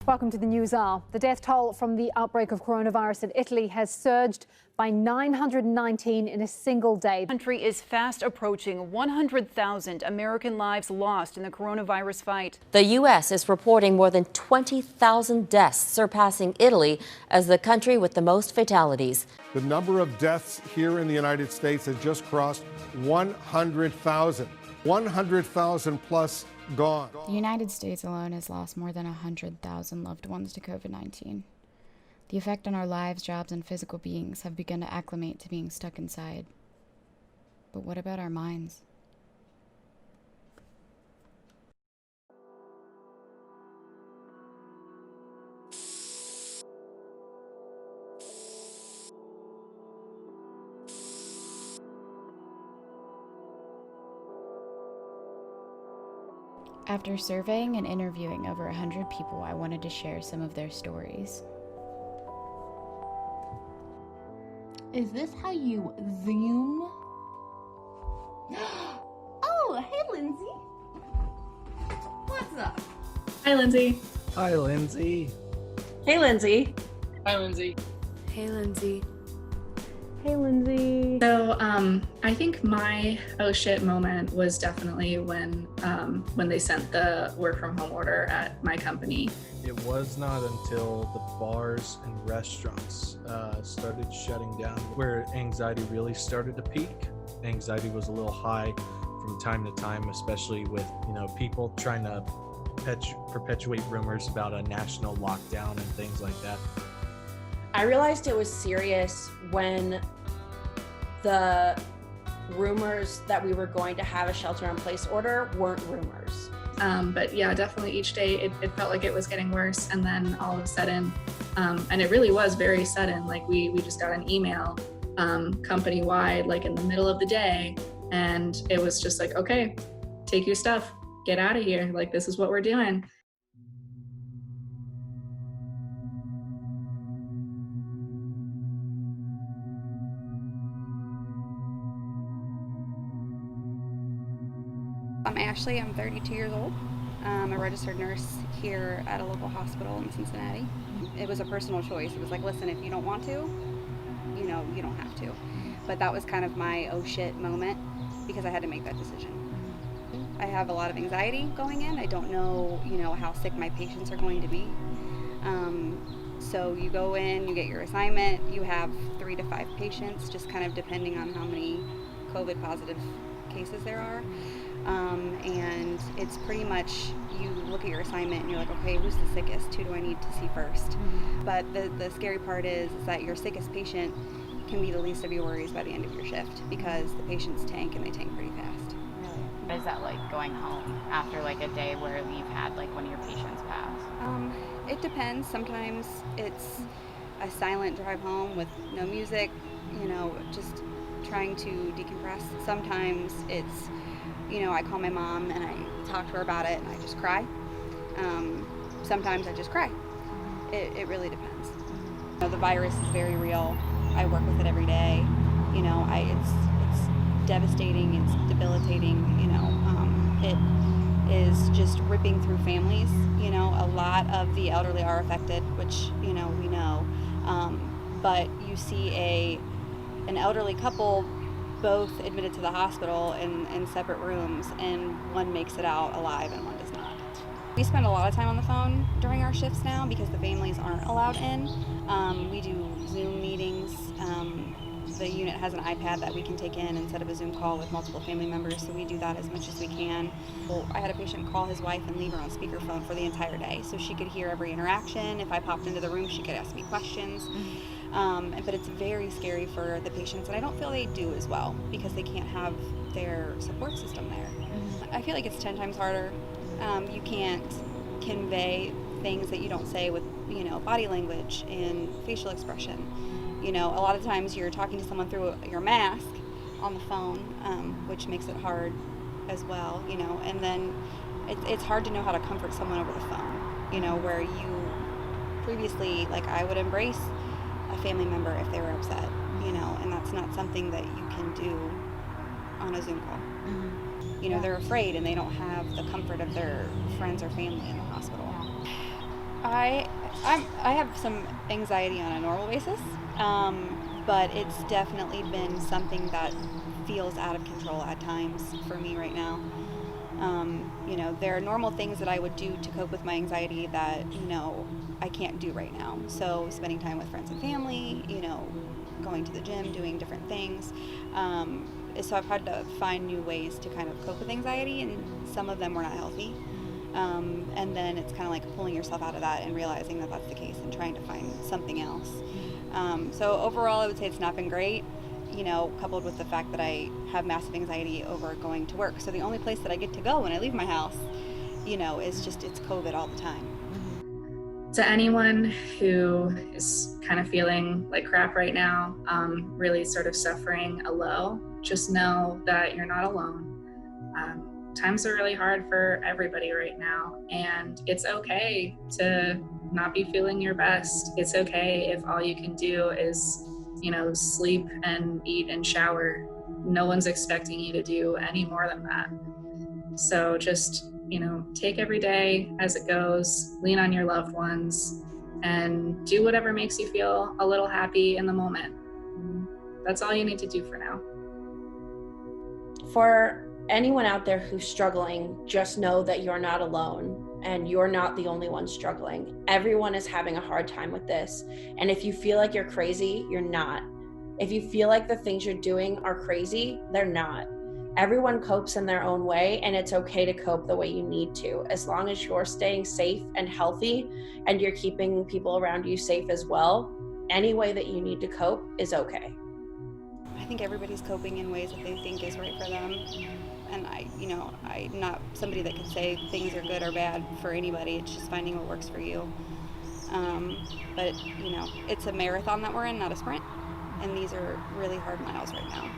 Welcome to the News Hour. The death toll from the outbreak of coronavirus in Italy has surged by 919 in a single day. The country is fast approaching 100,000 American lives lost in the coronavirus fight. The U.S. is reporting more than 20,000 deaths, surpassing Italy as the country with the most fatalities. The number of deaths here in the United States has just crossed 100,000. 100,000 plus gone. The United States alone has lost more than 100,000 loved ones to COVID-19. The effect on our lives, jobs, and physical beings have begun to acclimate to being stuck inside. But what about our minds? After surveying and interviewing over 100 people, I wanted to share some of their stories. Is this how you Zoom? Oh, hey, Lindsay. What's up? Hi, Lindsay. Hi, Lindsay. Hey, Lindsay. Hi, Lindsay. Hey, Lindsay. Hey, Lindsay. So, I think my oh shit moment was definitely when they sent the work from home order at my company. It was not until the bars and restaurants started shutting down where anxiety really started to peak. Anxiety was a little high from time to time, especially with, people trying to perpetuate rumors about a national lockdown and things like that. I realized it was serious when the rumors that we were going to have a shelter-in-place order weren't rumors. But yeah, definitely each day it felt like it was getting worse, and then all of a sudden, and it really was very sudden, like we just got an email company-wide, like in the middle of the day, and it was just like, okay, take your stuff, get out of here, like this is what we're doing. I'm Ashley, I'm 32 years old. I'm a registered nurse here at a local hospital in Cincinnati. It was a personal choice. It was like, listen, if you don't want to, you don't have to. But that was kind of my oh shit moment because I had to make that decision. I have a lot of anxiety going in. I don't know, how sick my patients are going to be. So you go in, you get your assignment, you have 3 to 5 patients, just kind of depending on how many COVID positive cases there are. And it's pretty much, you look at your assignment and you're like, okay, who's the sickest? Who do I need to see first? Mm-hmm. But the scary part is that your sickest patient can be the least of your worries by the end of your shift because the patients tank and they tank pretty fast. Really? Is that like going home after like a day where you've had like one of your patients pass? It depends. Sometimes it's a silent drive home with no music, just trying to decompress. Sometimes it's, I call my mom and I talk to her about it and I just cry. Sometimes I just cry. It really depends. The virus is very real. I work with it every day. It's devastating, it's debilitating, it is just ripping through families. A lot of the elderly are affected, which, we know. But you see an elderly couple both admitted to the hospital in separate rooms, and one makes it out alive and one does not. We spend a lot of time on the phone during our shifts now because the families aren't allowed in. We do Zoom meetings. The unit has an iPad that we can take in and set up a Zoom call with multiple family members, so we do that as much as we can. Well, I had a patient call his wife and leave her on speakerphone for the entire day, so she could hear every interaction. If I popped into the room, she could ask me questions. But it's very scary for the patients, and I don't feel they do as well because they can't have their support system there. I feel like it's 10 times harder. You can't convey things that you don't say with, body language and facial expression. A lot of times you're talking to someone through your mask on the phone, which makes it hard as well, and then it's hard to know how to comfort someone over the phone, where you previously, like I would embrace a family member if they were upset, and that's not something that you can do on a Zoom call. They're afraid and they don't have the comfort of their friends or family in the hospital. I have some anxiety on a normal basis, but it's definitely been something that feels out of control at times for me right now. You know, there are normal things that I would do to cope with my anxiety that, you know, I can't do right now. So spending time with friends and family, you know, going to the gym, doing different things. So I've had to find new ways to kind of cope with anxiety, and some of them were not healthy. And then it's kind of like pulling yourself out of that and realizing that that's the case and trying to find something else. So overall, I would say it's not been great, you know, coupled with the fact that I have massive anxiety over going to work. So the only place that I get to go when I leave my house, you know, is it's COVID all the time. To anyone who is kind of feeling like crap right now, really sort of suffering a low, just know that you're not alone. Times are really hard for everybody right now, and it's okay to not be feeling your best. It's okay if all you can do is, you know, sleep and eat and shower. No one's expecting you to do any more than that. So just, you know, take every day as it goes, lean on your loved ones, and do whatever makes you feel a little happy in the moment. That's all you need to do for now. For anyone out there who's struggling, just know that you're not alone and you're not the only one struggling. Everyone is having a hard time with this. And if you feel like you're crazy, you're not. If you feel like the things you're doing are crazy, they're not. Everyone copes in their own way, and it's okay to cope the way you need to, as long as you're staying safe and healthy and you're keeping people around you safe as well. Any way that you need to cope is okay. I think everybody's coping in ways that they think is right for them. And I'm not somebody that can say things are good or bad for anybody. It's just finding what works for you. But, you know, it's a marathon that we're in, not a sprint. And these are really hard miles right now.